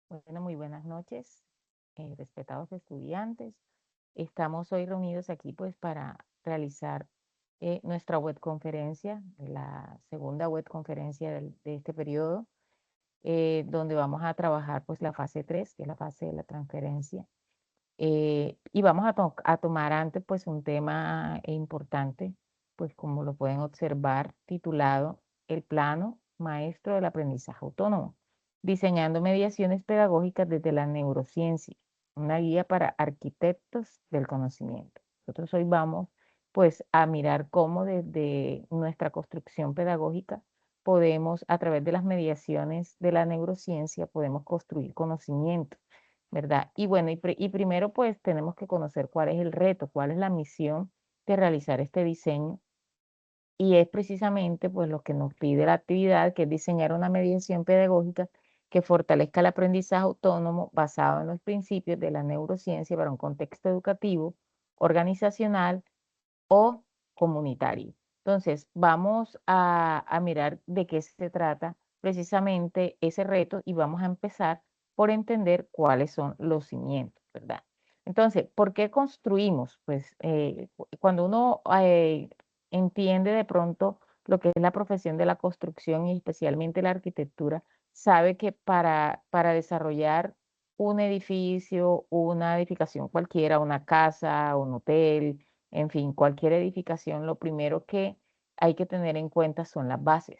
Bueno, muy buenas noches, respetados estudiantes. Estamos hoy reunidos aquí pues para realizar nuestra web conferencia, la segunda web conferencia de este periodo, donde vamos a trabajar pues la fase 3, que es la fase de la transferencia. Y vamos a tomar antes pues un tema importante, pues como lo pueden observar, titulado El plano maestro del aprendizaje autónomo, diseñando mediaciones pedagógicas desde la neurociencia, una guía para arquitectos del conocimiento. Nosotros hoy vamos pues a mirar cómo desde nuestra construcción pedagógica podemos, a través de las mediaciones de la neurociencia, podemos construir conocimiento, ¿verdad? Y bueno, y primero pues tenemos que conocer cuál es el reto, cuál es la misión de realizar este diseño. Y es precisamente pues lo que nos pide la actividad, que es diseñar una mediación pedagógica que fortalezca el aprendizaje autónomo basado en los principios de la neurociencia para un contexto educativo, organizacional o comunitario. Entonces, vamos a mirar de qué se trata precisamente ese reto y vamos a empezar por entender cuáles son los cimientos, ¿verdad? Entonces, ¿por qué construimos? Pues cuando uno entiende de pronto lo que es la profesión de la construcción y especialmente la arquitectura, sabe que para desarrollar un edificio, una edificación cualquiera, una casa, un hotel, en fin, cualquier edificación, lo primero que hay que tener en cuenta son las bases,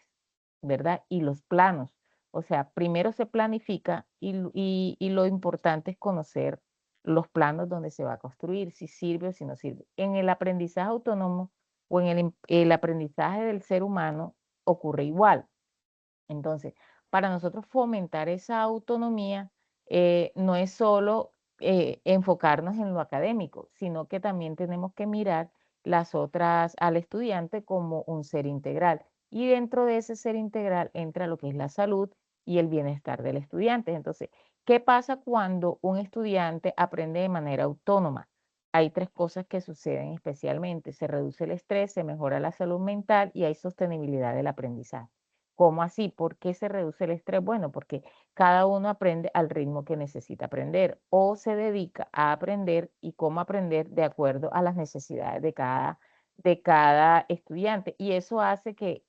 ¿verdad? Y los planos. O sea, primero se planifica y lo importante es conocer los planos donde se va a construir, si sirve o si no sirve. En el aprendizaje autónomo o en el aprendizaje del ser humano ocurre igual. Entonces, para nosotros fomentar esa autonomía, no es solo enfocarnos en lo académico, sino que también tenemos que mirar las otras al estudiante como un ser integral. Y dentro de ese ser integral entra lo que es la salud y el bienestar del estudiante. Entonces, ¿qué pasa cuando un estudiante aprende de manera autónoma? Hay tres cosas que suceden especialmente. Se reduce el estrés, se mejora la salud mental y hay sostenibilidad del aprendizaje. ¿Cómo así? ¿Por qué se reduce el estrés? Bueno, porque cada uno aprende al ritmo que necesita aprender o se dedica a aprender y cómo aprender de acuerdo a las necesidades de cada estudiante. Y eso hace que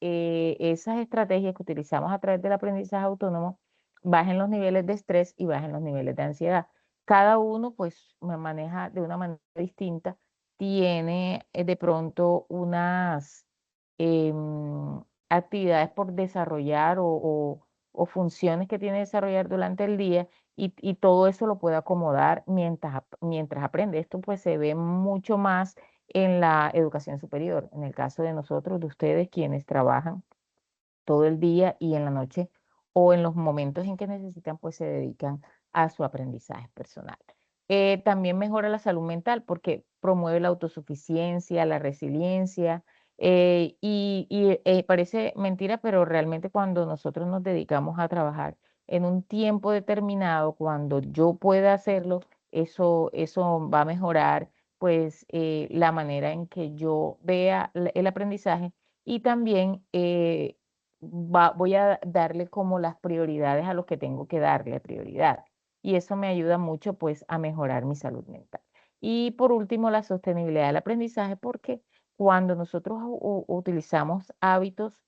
esas estrategias que utilizamos a través del aprendizaje autónomo bajen los niveles de estrés y bajen los niveles de ansiedad. Cada uno pues me maneja de una manera distinta, tiene de pronto unas em, actividades por desarrollar o funciones que tiene que desarrollar durante el día y todo eso lo puede acomodar mientras aprende. Esto pues se ve mucho más en la educación superior, en el caso de nosotros, de ustedes quienes trabajan todo el día y en la noche o en los momentos en que necesitan, pues se dedican a su aprendizaje personal. También mejora la salud mental porque promueve la autosuficiencia, la resiliencia, y parece mentira, pero realmente cuando nosotros nos dedicamos a trabajar en un tiempo determinado, cuando yo pueda hacerlo, eso va a mejorar pues la manera en que yo vea el aprendizaje y también voy a darle como las prioridades a los que tengo que darle prioridad. Y eso me ayuda mucho pues a mejorar mi salud mental. Y por último, la sostenibilidad del aprendizaje, porque cuando nosotros utilizamos hábitos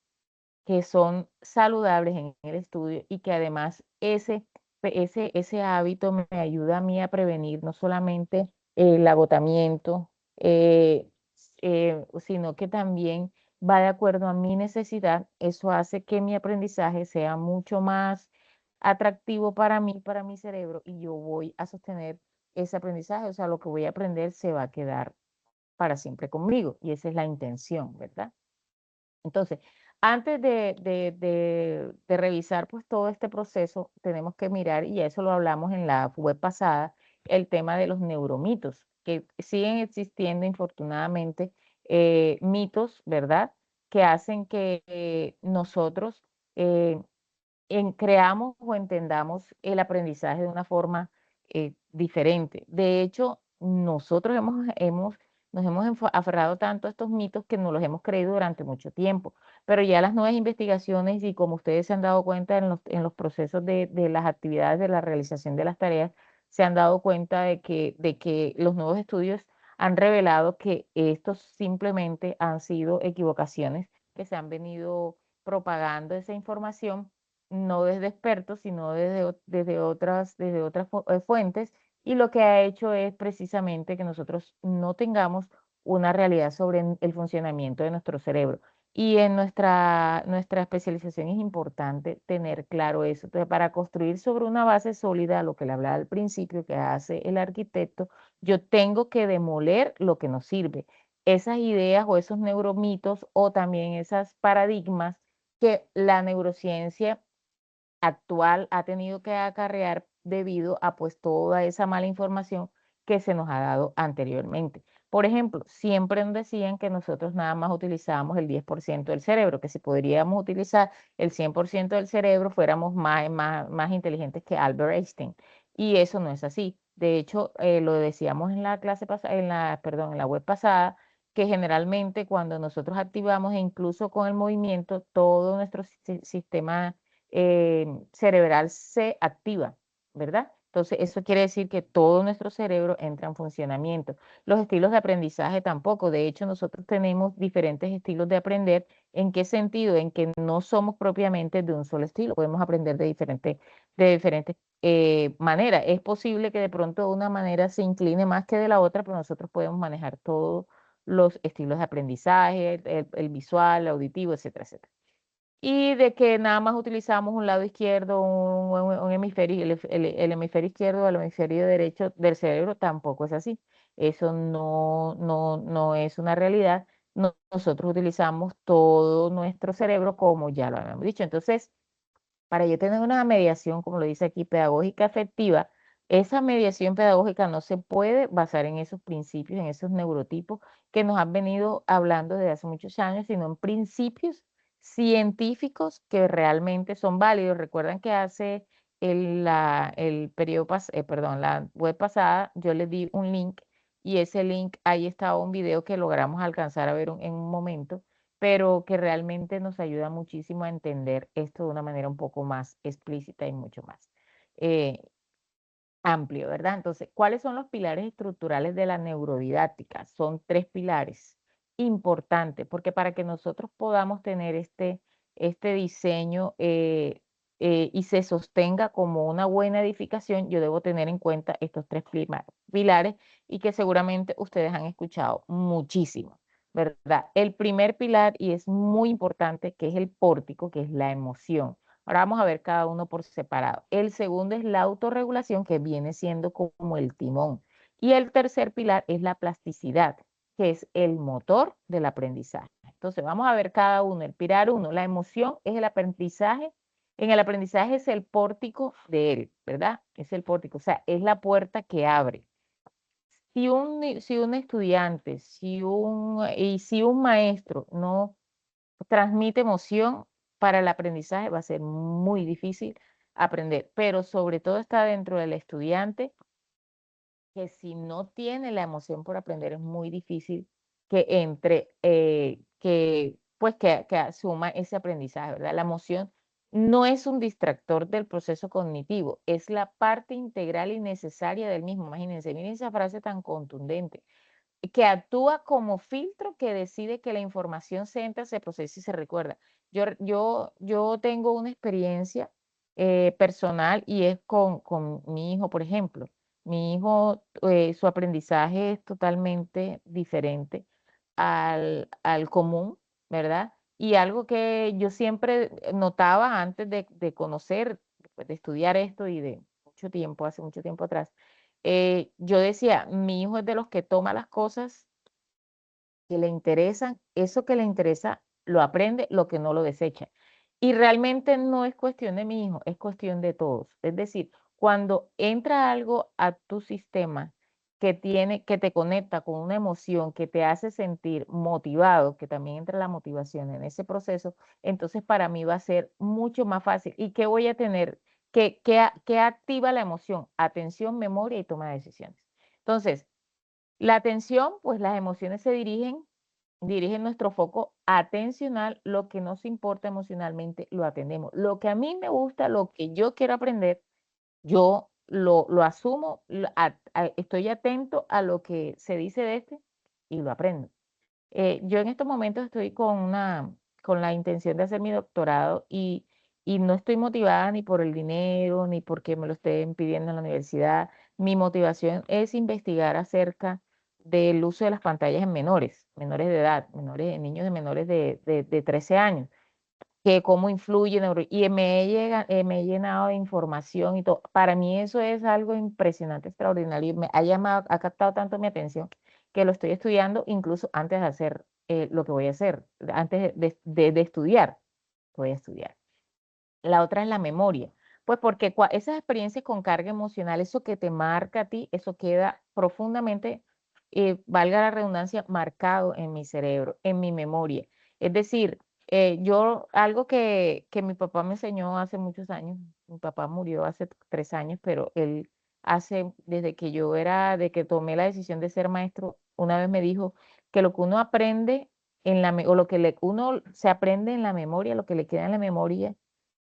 que son saludables en el estudio y que además ese hábito me ayuda a mí a prevenir no solamente el agotamiento, sino que también va de acuerdo a mi necesidad. Eso hace que mi aprendizaje sea mucho más atractivo para mí, para mi cerebro, y yo voy a sostener ese aprendizaje. O sea, lo que voy a aprender se va a quedar para siempre conmigo, y esa es la intención, ¿verdad? Entonces, antes de revisar pues todo este proceso, tenemos que mirar, y eso lo hablamos en la web pasada, el tema de los neuromitos, que siguen existiendo infortunadamente mitos, ¿verdad? Que hacen que nosotros eh, creamos o entendamos el aprendizaje de una forma diferente. De hecho, nosotros hemos nos hemos aferrado tanto a estos mitos que nos los hemos creído durante mucho tiempo. Pero ya las nuevas investigaciones y como ustedes se han dado cuenta en los procesos de las actividades de la realización de las tareas, se han dado cuenta de que los nuevos estudios han revelado que estos simplemente han sido equivocaciones que se han venido propagando esa información, no desde expertos, sino desde otras fuentes, y lo que ha hecho es precisamente que nosotros no tengamos una realidad sobre el funcionamiento de nuestro cerebro. Y en nuestra especialización es importante tener claro eso. Entonces, para construir sobre una base sólida, lo que le hablaba al principio, que hace el arquitecto, yo tengo que demoler lo que nos sirve. Esas ideas o esos neuromitos o también esas paradigmas que la neurociencia actual ha tenido que acarrear debido a pues toda esa mala información que se nos ha dado anteriormente. Por ejemplo, siempre nos decían que nosotros nada más utilizábamos el 10% del cerebro, que si podríamos utilizar el 100% del cerebro fuéramos más inteligentes que Albert Einstein. Y eso no es así. De hecho, lo decíamos en la clase pasada, perdón, en la web pasada, que generalmente cuando nosotros activamos e incluso con el movimiento, todo nuestro sistema cerebral se activa, ¿verdad? Entonces, eso quiere decir que todo nuestro cerebro entra en funcionamiento. Los estilos de aprendizaje tampoco. De hecho, nosotros tenemos diferentes estilos de aprender. ¿En qué sentido? En que no somos propiamente de un solo estilo. Podemos aprender de diferentes maneras. Es posible que de pronto una manera se incline más que de la otra, pero nosotros podemos manejar todos los estilos de aprendizaje, el visual, el auditivo, etcétera, etcétera. Y de que nada más utilizamos un lado izquierdo, un hemisferio, el hemisferio izquierdo o el hemisferio derecho del cerebro, tampoco es así. Eso no es una realidad. Nosotros utilizamos todo nuestro cerebro como ya lo habíamos dicho. Entonces, para yo tener una mediación, como lo dice aquí, pedagógica efectiva, esa mediación pedagógica no se puede basar en esos principios, en esos neurotipos que nos han venido hablando desde hace muchos años, sino en principios científicos que realmente son válidos. Recuerdan que hace el periodo, perdón, la web pasada, yo les di un link y ese link, ahí estaba un video que logramos alcanzar a ver en un momento, pero que realmente nos ayuda muchísimo a entender esto de una manera un poco más explícita y mucho más eh, amplio, ¿verdad? Entonces, ¿cuáles son los pilares estructurales de la neurodidáctica? Son tres pilares importantes, porque para que nosotros podamos tener este diseño y se sostenga como una buena edificación, yo debo tener en cuenta estos tres pilares y que seguramente ustedes han escuchado muchísimo, ¿verdad? El primer pilar, y es muy importante, que es el pórtico, que es la emoción. Ahora vamos a ver cada uno por separado. El segundo es la autorregulación, que viene siendo como el timón. Y el tercer pilar es la plasticidad, que es el motor del aprendizaje. Entonces, vamos a ver cada uno. El pilar uno, la emoción es el aprendizaje. En el aprendizaje es el pórtico de él, ¿verdad? Es el pórtico, o sea, es la puerta que abre. Si un estudiante, si un maestro no transmite emoción, para el aprendizaje va a ser muy difícil aprender, pero sobre todo está dentro del estudiante que si no tiene la emoción por aprender es muy difícil que entre, que asuma ese aprendizaje, ¿verdad? La emoción no es un distractor del proceso cognitivo, es la parte integral y necesaria del mismo. Imagínense, miren esa frase tan contundente que actúa como filtro que decide que la información se entra, se procesa y se recuerda. Yo tengo una experiencia personal y es con mi hijo, por ejemplo. Mi hijo, su aprendizaje es totalmente diferente al común, ¿verdad? Y algo que yo siempre notaba antes de conocer, después de estudiar esto y de mucho tiempo, hace mucho tiempo atrás, yo decía, mi hijo es de los que toma las cosas que le interesan, eso que le interesa lo aprende, lo que no lo desecha. Y realmente no es cuestión de mi hijo, es cuestión de todos. Es decir, cuando entra algo a tu sistema que te conecta con una emoción, que te hace sentir motivado, que también entra la motivación en ese proceso, entonces para mí va a ser mucho más fácil. ¿Y qué voy a tener? ¿Qué activa la emoción? Atención, memoria y toma de decisiones. Entonces, La atención, pues las emociones se dirigen nuestro foco atencional, lo que nos importa emocionalmente lo atendemos. Lo que a mí me gusta, lo que yo quiero aprender, yo lo asumo, estoy atento a lo que se dice de este y lo aprendo. Yo en estos momentos estoy con la intención de hacer mi doctorado y no estoy motivada ni por el dinero, ni porque me lo estén pidiendo en la universidad. Mi motivación es investigar acerca del uso de las pantallas en menores de edad, niños de menores de 13 años, que cómo influye y me he llenado de información y todo. Para mí eso es algo impresionante, extraordinario. Y ha captado tanto mi atención que lo estoy estudiando incluso antes de hacer lo que voy a hacer, antes de estudiar, voy a estudiar. La otra es la memoria, pues porque esas experiencias con carga emocional, eso que te marca a ti, eso queda profundamente, valga la redundancia, marcado en mi cerebro, en mi memoria. Es decir, algo que mi papá me enseñó hace muchos años, mi papá murió hace 3 años, pero él desde que de que tomé la decisión de ser maestro, una vez me dijo que lo que uno aprende o lo que uno se aprende en la memoria, lo que le queda en la memoria,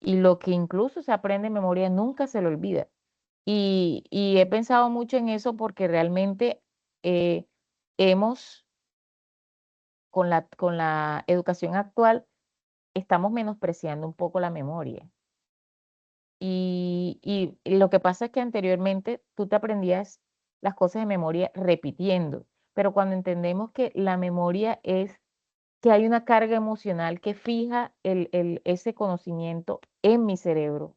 y lo que incluso se aprende en memoria nunca se lo olvida. Y he pensado mucho en eso porque realmente eh, hemos, con la educación actual, estamos menospreciando un poco la memoria. Y lo que pasa es que anteriormente tú te aprendías las cosas de memoria repitiendo, pero cuando entendemos que la memoria es que hay una carga emocional que fija ese conocimiento en mi cerebro,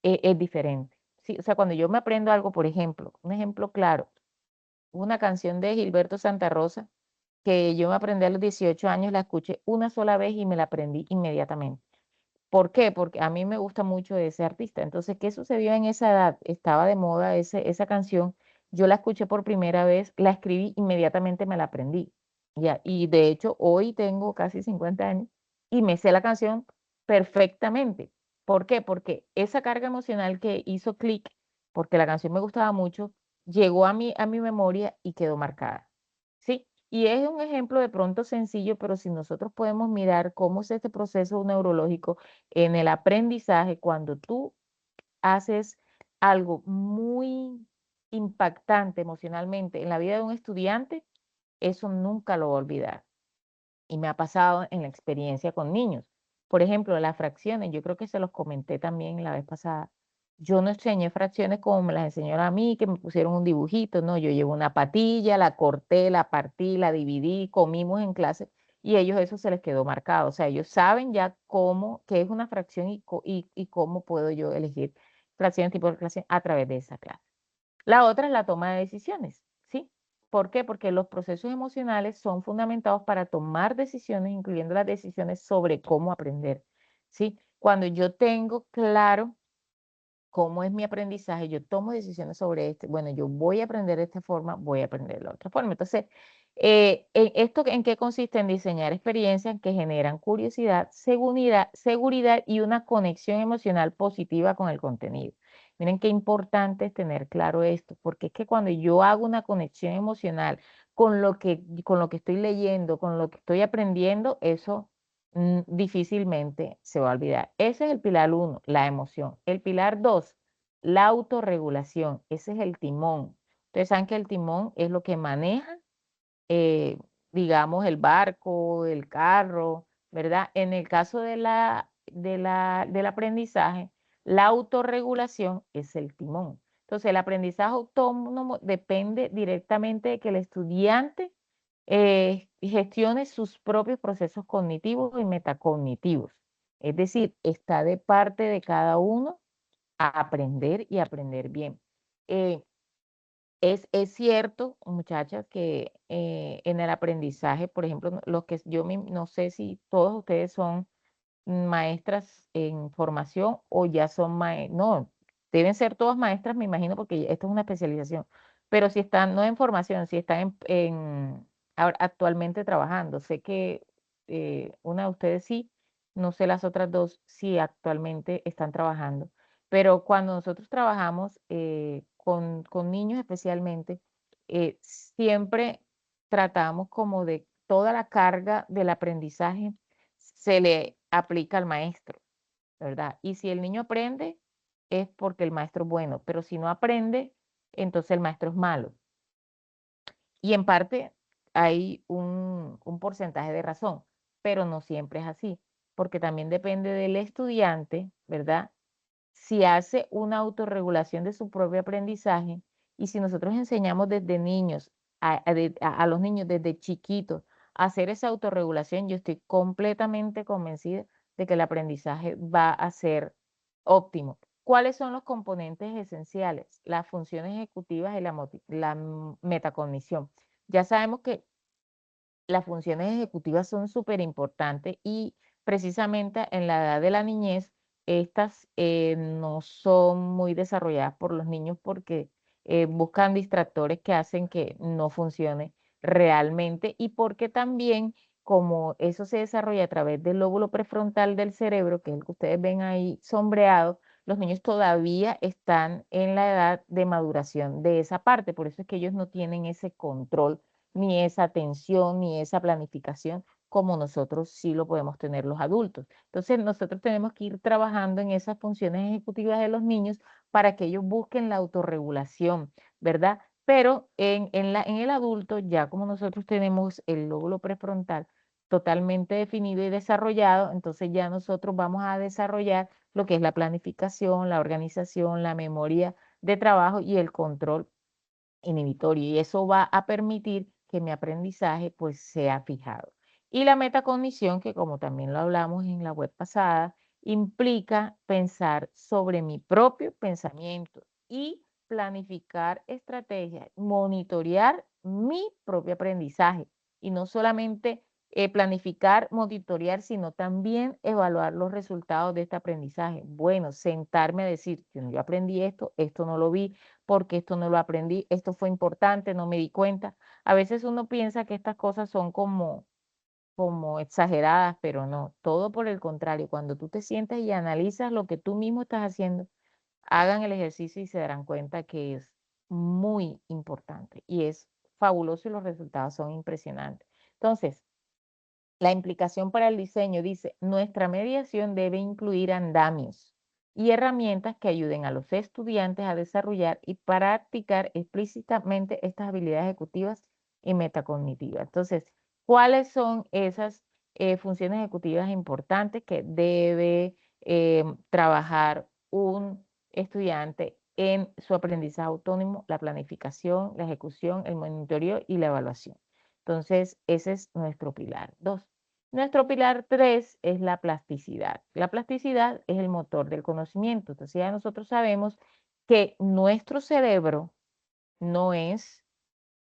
es diferente. Sí, o sea, cuando yo me aprendo algo, por ejemplo, un ejemplo claro, una canción de Gilberto Santa Rosa que yo me aprendí a los 18 años, la escuché una sola vez y me la aprendí inmediatamente. ¿Por qué? Porque a mí me gusta mucho ese artista. Entonces, ¿qué sucedió en esa edad? Estaba de moda esa canción. Yo la escuché por primera vez, la escribí, inmediatamente me la aprendí. Ya, y de hecho, hoy tengo casi 50 años y me sé la canción perfectamente. ¿Por qué? Porque esa carga emocional que hizo clic, porque la canción me gustaba mucho, llegó a mi memoria y quedó marcada. ¿Sí? Y es un ejemplo de pronto sencillo, pero si nosotros podemos mirar cómo es este proceso neurológico en el aprendizaje, cuando tú haces algo muy impactante emocionalmente en la vida de un estudiante, eso nunca lo va a olvidar. Y me ha pasado en la experiencia con niños. Por ejemplo, las fracciones, yo creo que se los comenté también la vez pasada. Yo no enseñé fracciones como me las enseñaron a mí, que me pusieron un dibujito, no, yo llevo una patilla, la corté, la partí, la dividí, comimos en clase y ellos eso se les quedó marcado. O sea, ellos saben ya qué es una fracción y cómo puedo yo elegir fracciones, tipo de fracción a través de esa clase. La otra es la toma de decisiones, ¿sí? ¿Por qué? Porque los procesos emocionales son fundamentados para tomar decisiones, incluyendo las decisiones sobre cómo aprender, ¿sí? Cuando yo tengo claro cómo es mi aprendizaje, yo tomo decisiones sobre bueno, yo voy a aprender de esta forma, voy a aprender de la otra forma. Entonces, ¿esto en qué consiste? En diseñar experiencias que generan curiosidad, seguridad y una conexión emocional positiva con el contenido. Miren qué importante es tener claro esto, porque es que cuando yo hago una conexión emocional con lo que estoy leyendo, con lo que estoy aprendiendo, eso difícilmente se va a olvidar. Ese es el pilar uno, la emoción. El pilar dos, la autorregulación. Ese es el timón. Ustedes saben que el timón es lo que maneja, eh, digamos, el barco, el carro, ¿verdad? En el caso del aprendizaje, la autorregulación es el timón. Entonces, el aprendizaje autónomo depende directamente de que el estudiante gestione sus propios procesos cognitivos y metacognitivos. Es decir, está de parte de cada uno a aprender y aprender bien. Eh, es cierto, muchachas, que en el aprendizaje, por ejemplo, los que no sé si todos ustedes son maestras en formación o ya son maestras, no, deben ser todas maestras, me imagino, porque esto es una especialización, pero si están, no en formación, si están actualmente trabajando, sé que una de ustedes sí, no sé las otras dos si actualmente están trabajando, pero cuando nosotros trabajamos con niños especialmente, siempre tratamos como de toda la carga del aprendizaje se le aplica al maestro, ¿verdad? Y si el niño aprende, es porque el maestro es bueno, pero si no aprende, entonces el maestro es malo. Y en parte hay un porcentaje de razón, pero no siempre es así, porque también depende del estudiante, ¿verdad? Si hace una autorregulación de su propio aprendizaje y si nosotros enseñamos desde niños, a los niños desde chiquitos a hacer esa autorregulación, yo estoy completamente convencida de que el aprendizaje va a ser óptimo. ¿Cuáles son los componentes esenciales? Las funciones ejecutivas y la metacognición. Ya sabemos que las funciones ejecutivas son súper importantes y precisamente en la edad de la niñez, estas no son muy desarrolladas por los niños porque buscan distractores que hacen que no funcione realmente y porque también como eso se desarrolla a través del lóbulo prefrontal del cerebro, que es el que ustedes ven ahí sombreado, los niños todavía están en la edad de maduración de esa parte, por eso es que ellos no tienen ese control ni esa atención, ni esa planificación como nosotros sí lo podemos tener los adultos. Entonces, nosotros tenemos que ir trabajando en esas funciones ejecutivas de los niños para que ellos busquen la autorregulación, ¿verdad? Pero en el adulto, ya como nosotros tenemos el lóbulo prefrontal totalmente definido y desarrollado, entonces ya nosotros vamos a desarrollar lo que es la planificación, la organización, la memoria de trabajo y el control inhibitorio y eso va a permitir que mi aprendizaje pues sea fijado. Y la metacognición, que como también lo hablamos en la web pasada, implica pensar sobre mi propio pensamiento y planificar estrategias, monitorear mi propio aprendizaje y no solamente planificar, monitorear, sino también evaluar los resultados de este aprendizaje. Bueno, sentarme a decir, yo aprendí esto, esto no lo vi, porque esto no lo aprendí, esto fue importante, no me di cuenta. A veces uno piensa que estas cosas son como exageradas, pero no, todo por el contrario, cuando tú te sientas y analizas lo que tú mismo estás haciendo, hagan el ejercicio y se darán cuenta que es muy importante y es fabuloso y los resultados son impresionantes. Entonces, la implicación para el diseño dice, nuestra mediación debe incluir andamios y herramientas que ayuden a los estudiantes a desarrollar y practicar explícitamente estas habilidades ejecutivas y metacognitivas. Entonces, ¿cuáles son esas funciones ejecutivas importantes que debe trabajar un estudiante en su aprendizaje autónomo? La planificación, la ejecución, el monitoreo y la evaluación. Entonces, ese es nuestro pilar 2. Nuestro pilar 3 es la plasticidad. La plasticidad es el motor del conocimiento. Entonces ya nosotros sabemos que nuestro cerebro no es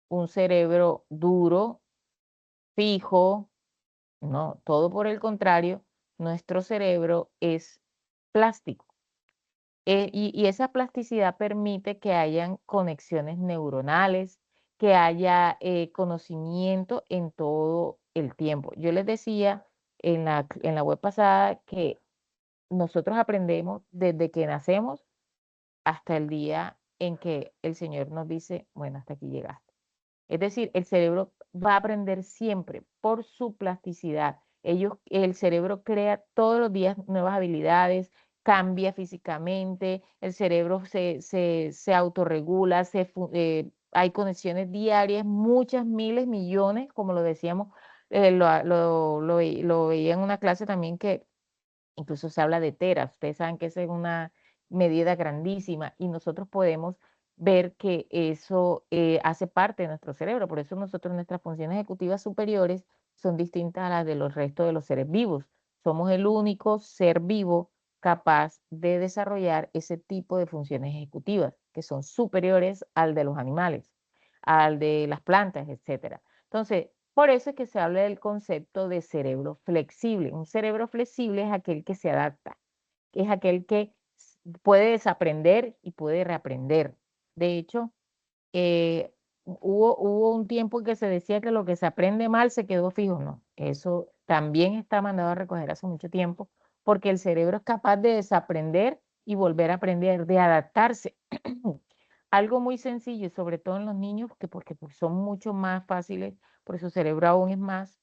un cerebro duro, fijo, no, todo por el contrario, nuestro cerebro es plástico. Y esa plasticidad permite que hayan conexiones neuronales, que haya conocimiento en todo el tiempo. Yo les decía en la web pasada que nosotros aprendemos desde que nacemos hasta el día en que el Señor nos dice, bueno, hasta aquí llegaste. Es decir, el cerebro va a aprender siempre por su plasticidad. El cerebro crea todos los días nuevas habilidades, cambia físicamente, el cerebro se autorregula, hay conexiones diarias, muchas miles, millones, como lo decíamos, lo veía en una clase también que incluso se habla de teras. Ustedes saben que esa es una medida grandísima y nosotros podemos ver que eso hace parte de nuestro cerebro. Por eso nosotros, nuestras funciones ejecutivas superiores son distintas a las de los restos de los seres vivos. Somos el único ser vivo capaz de desarrollar ese tipo de funciones ejecutivas que son superiores al de los animales, al de las plantas, etcétera. Entonces, por eso es que se habla del concepto de cerebro flexible. Un cerebro flexible es aquel que se adapta, es aquel que puede desaprender y puede reaprender. De hecho, hubo un tiempo en que se decía que lo que se aprende mal se quedó fijo. No, eso también está mandado a recoger hace mucho tiempo, porque el cerebro es capaz de desaprender y volver a aprender, de adaptarse algo muy sencillo, sobre todo en los niños, que porque pues, son mucho más fáciles, porque su cerebro aún es más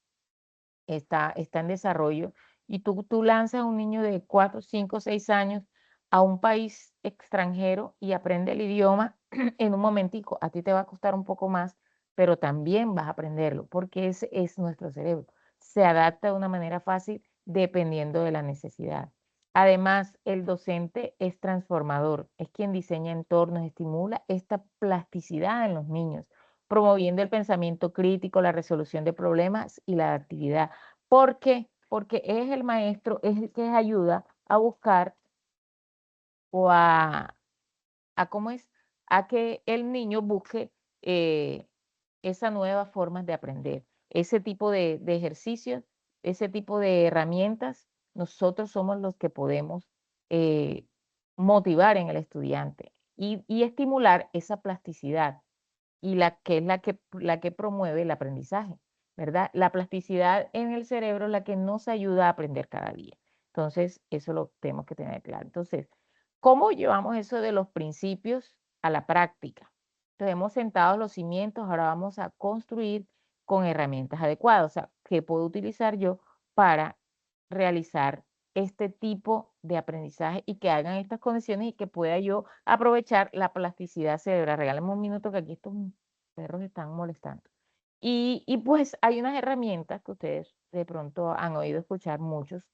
está en desarrollo, y tú lanzas a un niño de 4, 5, 6 años a un país extranjero y aprende el idioma en un momentico. A ti te va a costar un poco más, pero también vas a aprenderlo, porque ese es nuestro cerebro. Se adapta de una manera fácil dependiendo de la necesidad. Además, el docente es transformador, es quien diseña entornos, estimula esta plasticidad en los niños, promoviendo el pensamiento crítico, la resolución de problemas y la actividad. ¿Por qué? Porque es el maestro, es el que ayuda a buscar o ¿cómo es? A que el niño busque esas nuevas formas de aprender. Ese tipo de ejercicios, ese tipo de herramientas, nosotros somos los que podemos eh, motivar en el estudiante y estimular esa plasticidad y la que promueve el aprendizaje, ¿verdad? La plasticidad en el cerebro es la que nos ayuda a aprender cada día. Entonces, eso lo tenemos que tener claro. Entonces, ¿cómo llevamos eso de los principios a la práctica? Entonces, hemos sentado los cimientos, ahora vamos a construir con herramientas adecuadas. O sea, ¿qué puedo utilizar yo para realizar este tipo de aprendizaje y que hagan estas condiciones y que pueda yo aprovechar la plasticidad cerebral? Regálame un minuto que aquí estos perros están molestando. Y pues hay unas herramientas que ustedes de pronto han oído escuchar muchos,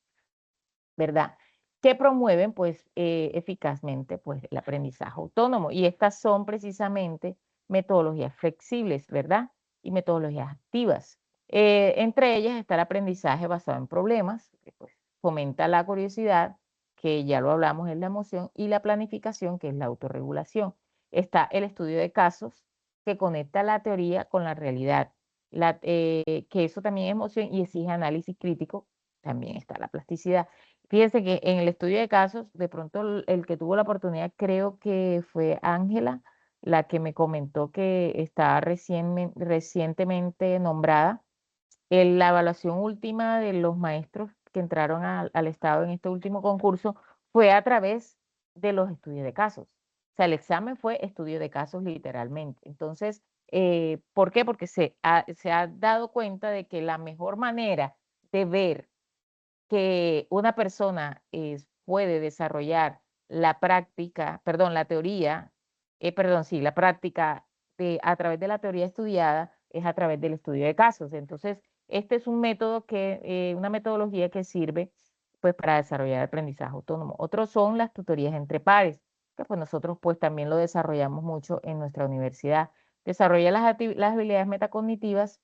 ¿verdad? Que promueven pues eficazmente pues el aprendizaje autónomo. Y estas son precisamente metodologías flexibles, ¿verdad? Y metodologías activas. Entre ellas está el aprendizaje basado en problemas, que pues fomenta la curiosidad, que ya lo hablamos, en la emoción, y la planificación, que es la autorregulación. Está el estudio de casos, que conecta la teoría con la realidad, que eso también es emoción y exige análisis crítico, también está la plasticidad. Fíjense que en el estudio de casos, de pronto el que tuvo la oportunidad, creo que fue Ángela, la que me comentó que está recientemente nombrada. La evaluación última de los maestros que entraron al Estado en este último concurso fue a través de los estudios de casos. O sea, el examen fue estudio de casos literalmente. Entonces, ¿por qué? Porque se ha dado cuenta de que la mejor manera de ver que una persona puede desarrollar la práctica, perdón, la teoría, perdón, sí, la práctica a través de la teoría estudiada es a través del estudio de casos. Entonces, este es un método una metodología que sirve pues para desarrollar aprendizaje autónomo. Otros son las tutorías entre pares, que pues nosotros pues también lo desarrollamos mucho en nuestra universidad. Desarrolla las habilidades metacognitivas,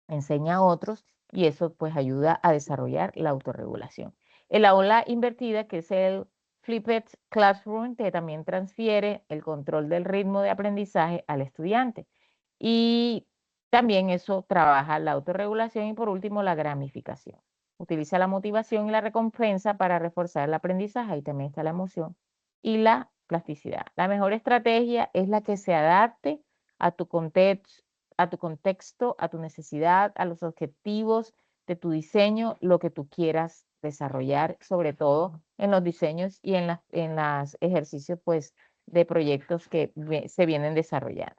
enseña a otros y eso pues ayuda a desarrollar la autorregulación. El aula invertida, que es el Flipped Classroom, que también transfiere el control del ritmo de aprendizaje al estudiante. Y también eso trabaja la autorregulación y por último la gamificación. Utiliza la motivación y la recompensa para reforzar el aprendizaje. Ahí también está la emoción y la plasticidad. La mejor estrategia es la que se adapte a tu contexto, a tu necesidad, a los objetivos de tu diseño, lo que tú quieras desarrollar, sobre todo en los diseños y en los ejercicios pues de proyectos que se vienen desarrollando.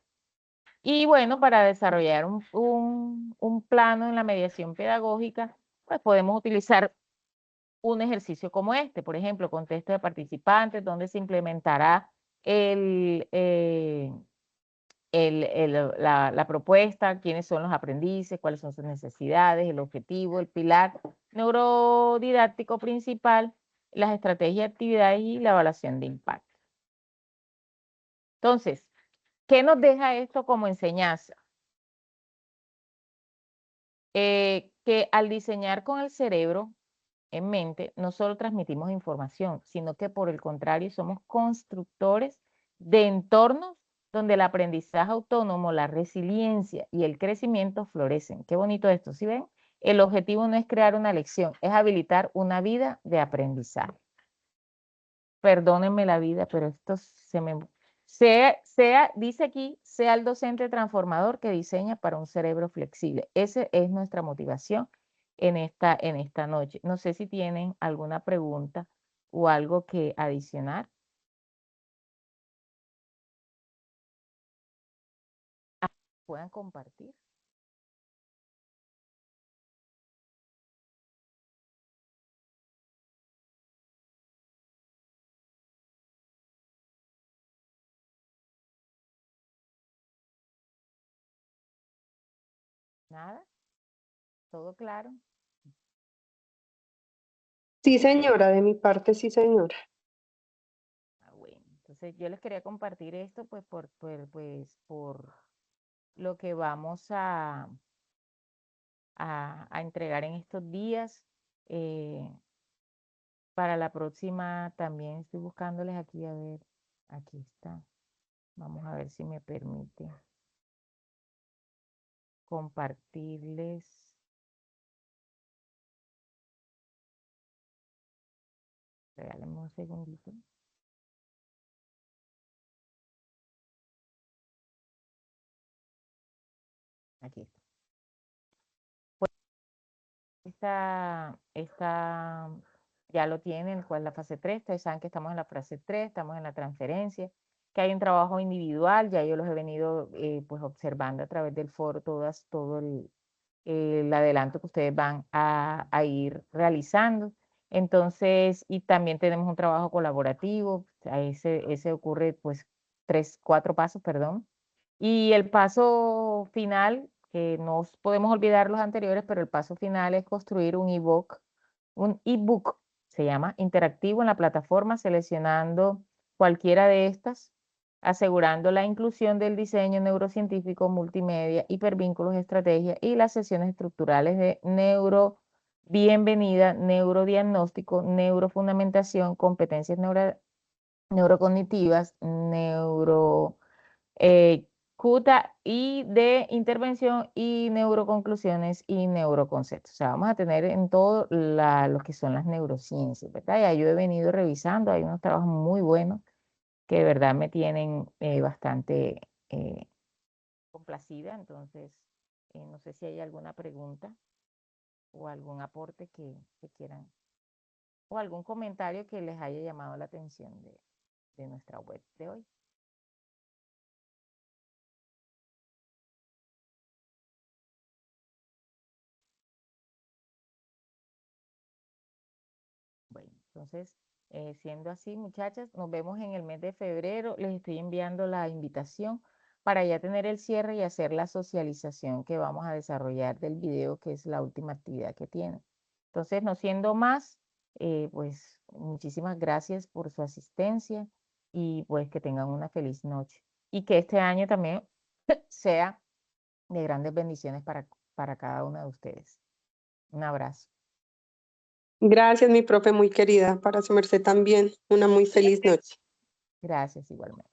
Y bueno, para desarrollar un plano en la mediación pedagógica, pues podemos utilizar un ejercicio como este, por ejemplo, contexto de participantes, donde se implementará el, la propuesta, quiénes son los aprendices, cuáles son sus necesidades, el objetivo, el pilar neurodidáctico principal, las estrategias, actividades y la evaluación de impacto. Entonces, ¿qué nos deja esto como enseñanza? Que al diseñar con el cerebro en mente, no solo transmitimos información, sino que por el contrario somos constructores de entornos donde el aprendizaje autónomo, la resiliencia y el crecimiento florecen. Qué bonito esto, ¿sí ven? El objetivo no es crear una lección, es habilitar una vida de aprendizaje. Perdónenme la vida, pero esto dice aquí, sea el docente transformador que diseña para un cerebro flexible. Esa es nuestra motivación en esta noche. No sé si tienen alguna pregunta o algo que adicionar. puedan compartir. Nada, todo claro. Sí, señora, de mi parte, sí, señora. Bueno, entonces yo les quería compartir esto pues por lo que vamos a entregar en estos días. Eh, para la próxima también estoy buscándoles aquí, a ver, aquí está. Vamos a ver si me permite compartirles. Regálenme un segundito. Aquí está. Esta ya lo tienen, cuál es la fase 3. Ustedes saben que estamos en la fase 3, estamos en la transferencia, que hay un trabajo individual, ya yo los he venido pues observando a través del foro, todo el adelanto que ustedes van a ir realizando. Entonces, y también tenemos un trabajo colaborativo, ese ocurre pues 4 pasos, perdón. Y el paso final, que no podemos olvidar los anteriores, pero el paso final es construir un ebook, se llama, interactivo en la plataforma, seleccionando cualquiera de estas, asegurando la inclusión del diseño neurocientífico, multimedia, hipervínculos, estrategia y las sesiones estructurales de bienvenida, neurodiagnóstico, neurofundamentación, competencias neurocognitivas, CUTA y de intervención y neuroconclusiones y neuroconceptos. O sea, vamos a tener en todo lo que son las neurociencias, ¿verdad? Ya yo he venido revisando, hay unos trabajos muy buenos que de verdad me tienen bastante complacida. Entonces, no sé si hay alguna pregunta o algún aporte que quieran o algún comentario que les haya llamado la atención de nuestra web de hoy. Bueno, entonces, siendo así, muchachas, nos vemos en el mes de febrero. Les estoy enviando la invitación para ya tener el cierre y hacer la socialización que vamos a desarrollar del video, que es la última actividad que tiene. Entonces, no siendo más, pues muchísimas gracias por su asistencia y pues que tengan una feliz noche. Y que este año también sea de grandes bendiciones para cada una de ustedes. Un abrazo. Gracias, mi profe, muy querida. Para su merced también. Una muy feliz noche. Gracias igualmente.